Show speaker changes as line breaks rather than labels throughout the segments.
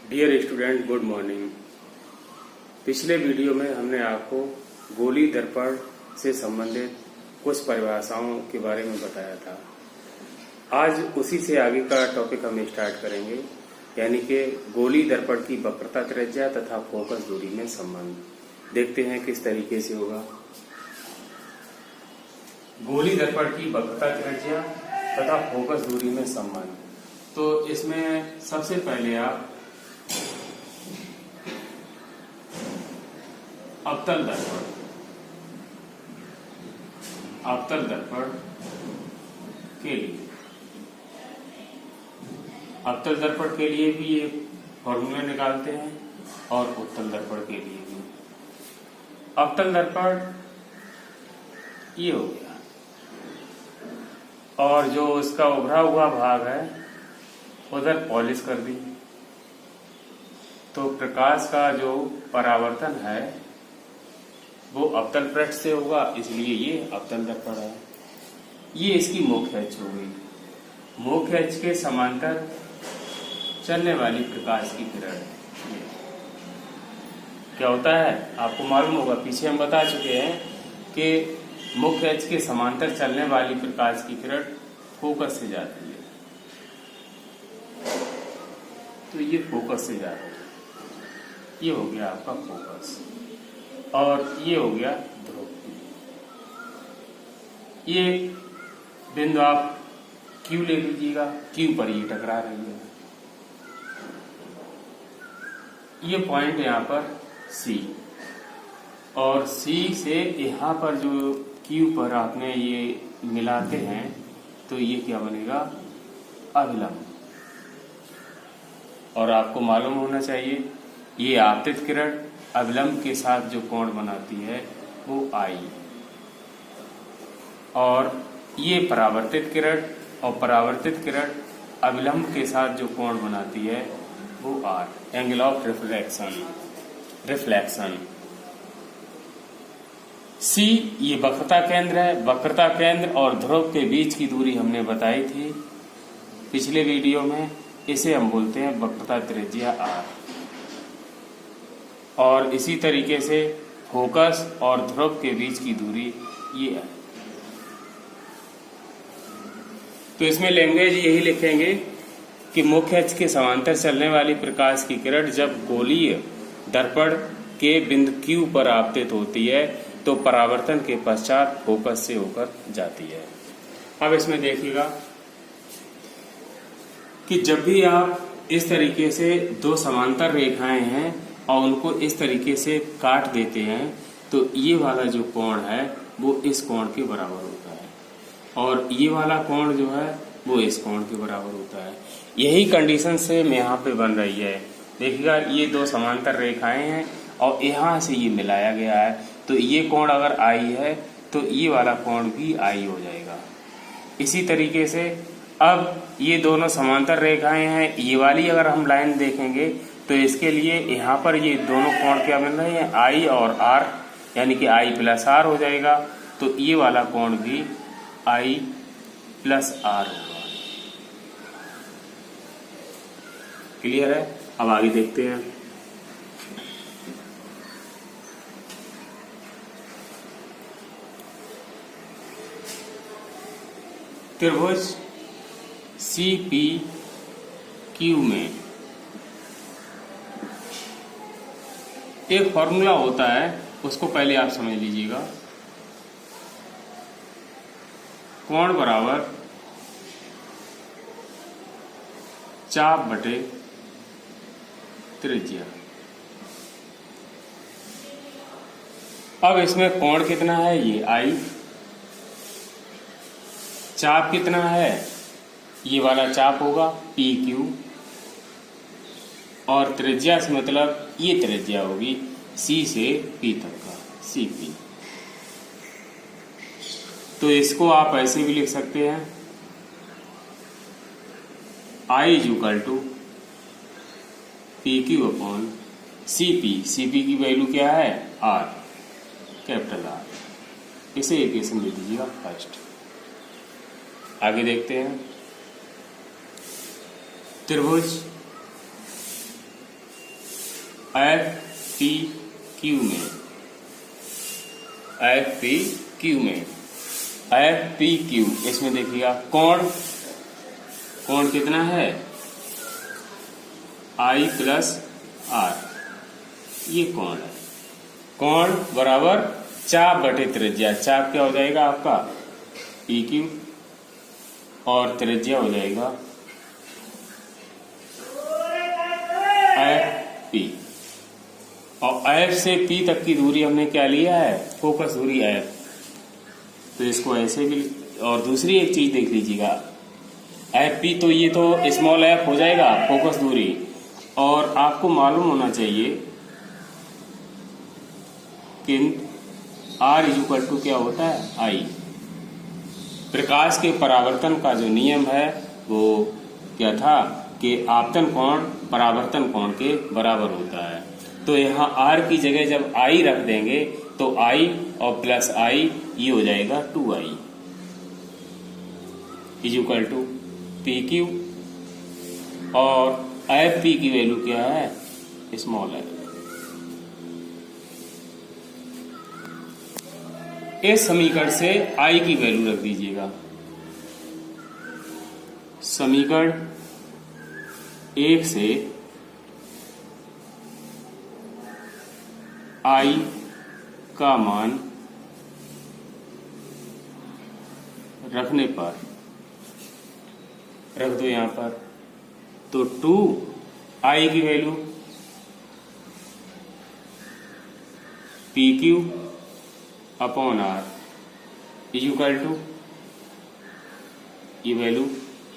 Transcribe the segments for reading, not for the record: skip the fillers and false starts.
Dear student, good morning. पिछले video में हमने आपको गोली दर्पण से संबंधित कुछ परिभाषाओं के बारे में बताया था। आज उसी से आगे का टॉपिक हम स्टार्ट करेंगे, यानी कि गोली दर्पण की वक्रता त्रिज्या तथा फोकस दूरी में संबंध। देखते हैं किस तरीके से होगा। गोली दर्पण की वक्रता त्रिज्या तथा फोकस दूरी में संबंध। तो इसमें सबसे पहले आप अवतल दर्पण के लिए अवतल दर्पण के लिए भी ये फॉर्मूला निकालते हैं और उत्तल दर्पण के लिए भी। अवतल दर्पण ये हो गया, और जो उसका उभरा हुआ भाग है उधर पॉलिश कर दी, तो प्रकाश का जो परावर्तन है वो अवतल पृष्ठ से होगा, इसलिए ये अवतल दर्पण है। ये इसकी मुख्य अक्ष हो गई। मुख्य अक्ष के समांतर चलने वाली प्रकाश की किरण क्या होता है आपको मालूम होगा। पीछे हम बता चुके हैं कि मुख्य अक्ष के समांतर चलने वाली प्रकाश की किरण फोकस से जाती है, तो ये फोकस से जा रही है। ये हो गया आपका फोकस, और ये हो गया ध्रुव। ये बिंदु आप Q ले लीजिएगा, Q पर ये टकरा रही है। ये पॉइंट यहाँ पर C, और C से यहाँ पर जो Q पर आपने ये मिलाते हैं तो ये क्या बनेगा, अभिलंब। और आपको मालूम होना चाहिए ये आपतित किरण अभिलंब के साथ जो कोण बनाती है वो I, और ये परावर्तित किरण, और परावर्तित किरण अभिलंब के साथ जो कोण बनाती है वो R, angle of reflection. C ये वक्रता केंद्र है। वक्रता केंद्र और ध्रुव के बीच की दूरी हमने बताई थी पिछले वीडियो में। इसे हम बोलते हैं वक्रता त्रिज्या R। और इसी तरीके से फोकस और ध्रुव के बीच की दूरी ये है। तो इसमें लैंग्वेज यही लिखेंगे कि मुख्य अक्ष के समांतर चलने वाली प्रकाश की किरण जब गोलीय दर्पण के बिंदु Q पर आपतित होती है तो परावर्तन के पश्चात फोकस से होकर जाती है। अब इसमें देखिएगा कि जब भी आप इस तरीके से दो समांतर रेखाएं हैं और उनको इस तरीके से काट देते हैं तो ये वाला जो कोण है वो इस कोण के बराबर होता है, और ये वाला कोण जो है वो इस कोण के बराबर होता है। यही कंडीशन सेम यहाँ पे बन रही है। देखिएगा ये दो समांतर रेखाएं हैं और यहाँ से ये मिलाया गया है, तो ये कोण अगर I है तो ये वाला कोण भी I हो जाएगा। इसी तरीके से अब ये दोनों समांतर रेखाएं हैं, ये वाली अगर हम लाइन देखेंगे तो इसके लिए यहाँ पर ये दोनों कोण क्या बन रहे हैं, I और R, यानी कि I प्लस R हो जाएगा। तो ये वाला कोण भी I प्लस R होगा। क्लियर है? अब आगे देखते हैं। त्रिभुज CPQ में एक फॉर्मूला होता है, उसको पहले आप समझ लीजिएगा। कोण बराबर चाप बटे त्रिज्या। अब इसमें कोण कितना है, ये I, चाप कितना है, ये वाला चाप होगा PQ, और त्रिज्या से मतलब ये त्रिज्या होगी C से P तक का CP। तो इसको आप ऐसे भी लिख सकते हैं, I equal to PQ upon CP। CP की वैल्यू क्या है, R, कैपिटल R। इसे इक्वेशन दे दीजिएगा फर्स्ट। आगे देखते हैं। त्रिभुज एफ पी क्यू में, एफ पी क्यू में, एफ पी क्यू, इसमें देखिएगा कोण कितना है, आई प्लस आर, ये कोण है। कोण बराबर चाप बटे त्रिज्या, चाप क्या हो जाएगा आपका पी क्यू और त्रिज्या हो जाएगा एफ पी, और एफ से पी तक की दूरी हमने क्या लिया है, फोकस दूरी एफ, तो इसको ऐसे भी। और दूसरी एक चीज देख लीजिएगा, एफ पी तो ये तो स्मॉल एफ हो जाएगा फोकस दूरी, और आपको मालूम होना चाहिए कि आर इक्वल टू क्या होता है, आई। प्रकाश के परावर्तन का जो नियम है वो क्या था कि आपतन कोण परावर्तन कोण के बराबर होता है। तो यहाँ आर की जगह जब आई रख देंगे तो आई और प्लस आई ये हो जाएगा 2i equal to P Q, और एफ पी की वैल्यू क्या है, स्मॉल एफ। इस समीकरण से I की वैल्यू रख दीजिएगा। समीकरण 1 से I का मान रखने पर रख दो यहां पर, तो 2I की value P Q upon R equal to ये value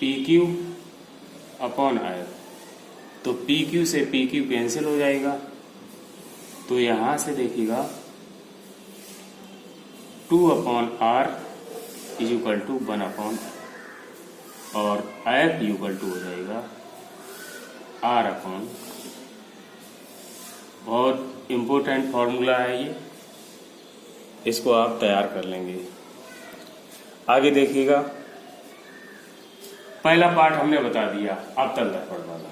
P Q upon R, तो पी क्यू से पी क्यू कैंसिल हो जाएगा, तो यहां से देखिएगा 2 upon R equal to 1 upon, और एफ इक्वल टू हो जाएगा आर अपॉन। बहुत इंपॉर्टेंट फॉर्मूला है ये, इसको आप तैयार कर लेंगे। आगे देखिएगा, पहला पार्ट हमने बता दिया अवतल दर्पण वाला।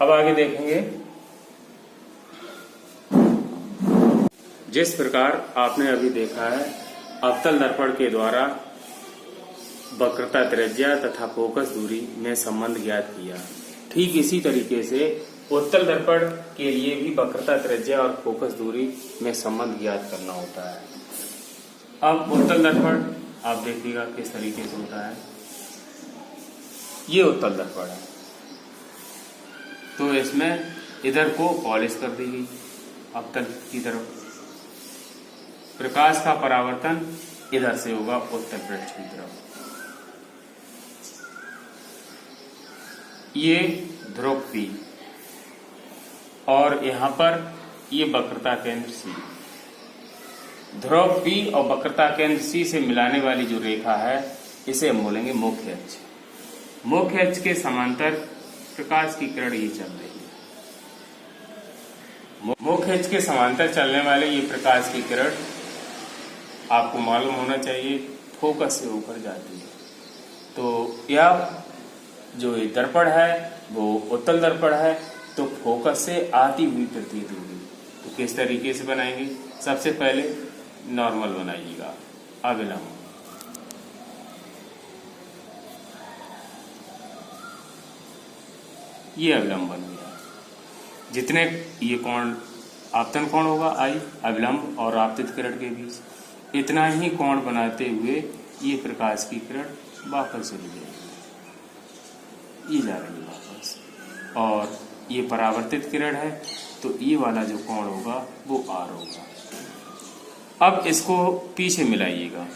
अब आगे देखेंगे, जिस प्रकार आपने अभी देखा है अवतल दर्पण के द्वारा वक्रता त्रिज्या तथा फोकस दूरी में संबंध ज्ञात किया, ठीक इसी तरीके से उत्तल दर्पण के लिए भी वक्रता त्रिज्या और फोकस दूरी में संबंध ज्ञात करना होता है। अब उत्तल दर्पण आप देखिएगा किस तरीके से होता है। ये उत्तल दर्पण है, तो इसमें इधर को पॉलिश कर दी गई अवतल की तरफ, प्रकाश का परावर्तन इधर से होगा उत्तल पृष्ठ की तरफ। ये ध्रुव P और यहां पर ये वक्रता केंद्र C। ध्रुव P और वक्रता केंद्र C से मिलाने वाली जो रेखा है इसे हम बोलेंगे मुख्य अक्ष। मुख्य अक्ष के समांतर प्रकाश की किरण ये चल रही है। मुख्य अक्ष के समांतर चलने वाले ये प्रकाश की किरण आपको मालूम होना चाहिए फोकस से ऊपर जाती है। तो यह जो ये दर्पण है वो उत्तल दर्पण है, तो फोकस से आती हुई प्रतीत होगी। तो किस तरीके से बनाएंगे, सबसे पहले नॉर्मल बनाइएगा, अविलंब। ये अविलंब बन गया। जितने ये कोण आपतन कोण होगा आई, अविलंब और आपतित किरण के बीच, इतना ही कोण बनाते हुए ये प्रकाश की किरण वापस चली जाएगी, ये जा रही है वापस, और ये परावर्तित किरण है, तो ये वाला जो कोण होगा वो आर होगा। अब इसको पीछे मिलाइएगा।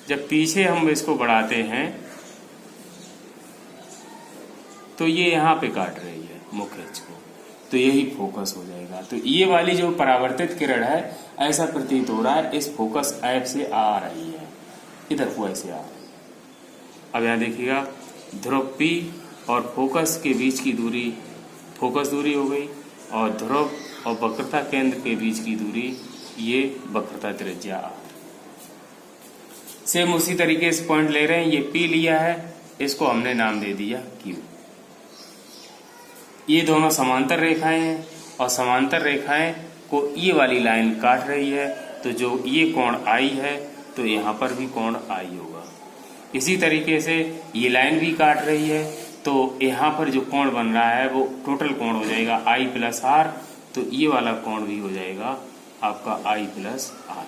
जब पीछे हम इसको बढ़ाते हैं तो ये यहाँ पे काट रही है मुख्य अक्ष को, तो यही फोकस हो जाएगा। तो ये वाली जो परावर्तित किरण है ऐसा प्रतीत हो रहा है इस फोकस एफ से आ रही है, इधर को ऐसे आ रही है। अब यहाँ देखिएगा, ध्रुव P और फोकस के बीच की दूरी फोकस दूरी हो गई, और ध्रुव और वक्रता केंद्र के बीच की दूरी ये वक्रता त्रिज्या आर। सेम उसी तरीके से पॉइंट ले रहे हैं, ये P लिया है, इसको हमने नाम दे दिया Q। ये दोनों समांतर रेखाएं हैं और समांतर रेखाएं को ये वाली लाइन काट रही है, तो जो ये कोण आई है तो यहाँ पर भी कोण आई होगा। इसी तरीके से ये लाइन भी काट रही है, तो यहाँ पर जो कोण बन रहा है वो टोटल कोण हो जाएगा I प्लस R, तो ये वाला कोण भी हो जाएगा आपका I प्लस R।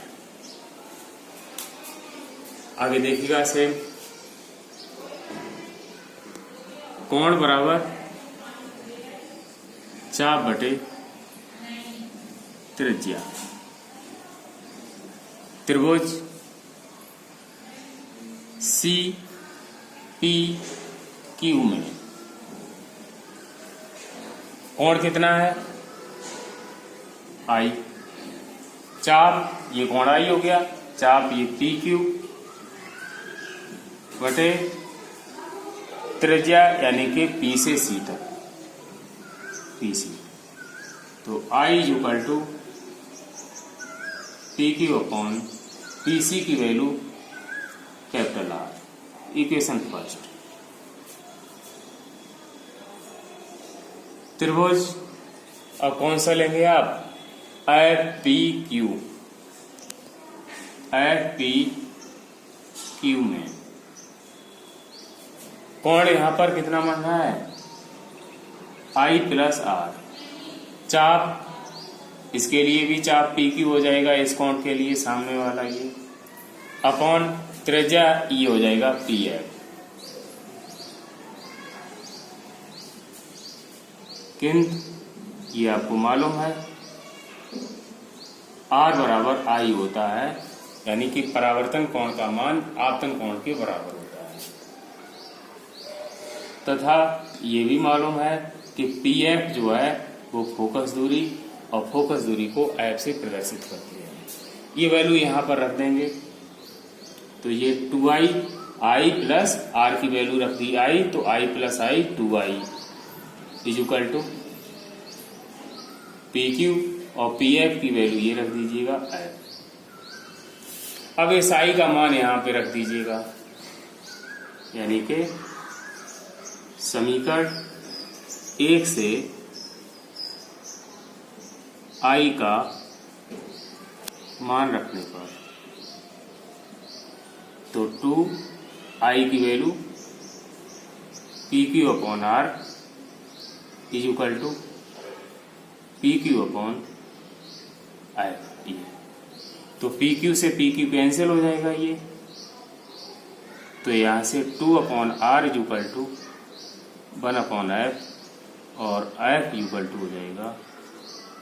आगे देखिएगा सेम, कोण बराबर चाप बटे त्रिज्या। त्रिभुज सी पी क्यू में कोण कितना है I। चाप ये कोण I हो गया, चाप ये पी क्यू बटे त्रिज्या यानी कि P से C तक, PC। तो I equal to P Q upon PC की value capital R। Equation first. त्रिभुज अब कौन सा लेंगे आप, FPQ। FPQ में कोण यहां पर कितना बन रहा है I प्लस R। चाप इसके लिए भी चाप PQ हो जाएगा, इस कोण के लिए सामने वाला ये, अपॉन त्रिज्या E हो जाएगा PF। किंतु ये आपको मालूम है R बराबर I होता है, यानी कि परावर्तन कोण का मान आपतन कोण के बराबर होता है। तथा ये भी मालूम है कि PF जो है वो फोकस दूरी, और फोकस दूरी को F से प्रदर्शित करती है। ये वैल्यू यहाँ पर रख देंगे, तो ये 2I I प्लस R की वैल्यू रख दी I, तो I plus I 2I is equal to PQ, और PF की वैल्यू ये रख दीजिएगा F। अब इस I का मान यहाँ पे रख दीजिएगा, यानी कि समीकरण 1 से I का मान रखने पर, तो 2I की value PQ upon R is equal to PQ upon F। तो PQ से PQ कैंसिल हो जाएगा ये, तो यहां से 2 upon R is equal to 1 upon F, और F इक्वल टू हो जाएगा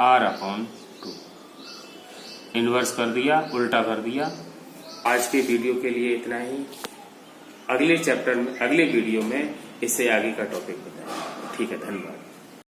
R अपॉन 2। इन्वर्स कर दिया, उल्टा कर दिया। आज के वीडियो के लिए इतना ही। अगले चैप्टर में, अगले वीडियो में इससे आगे का टॉपिक बताएंगे। ठीक है, धन्यवाद।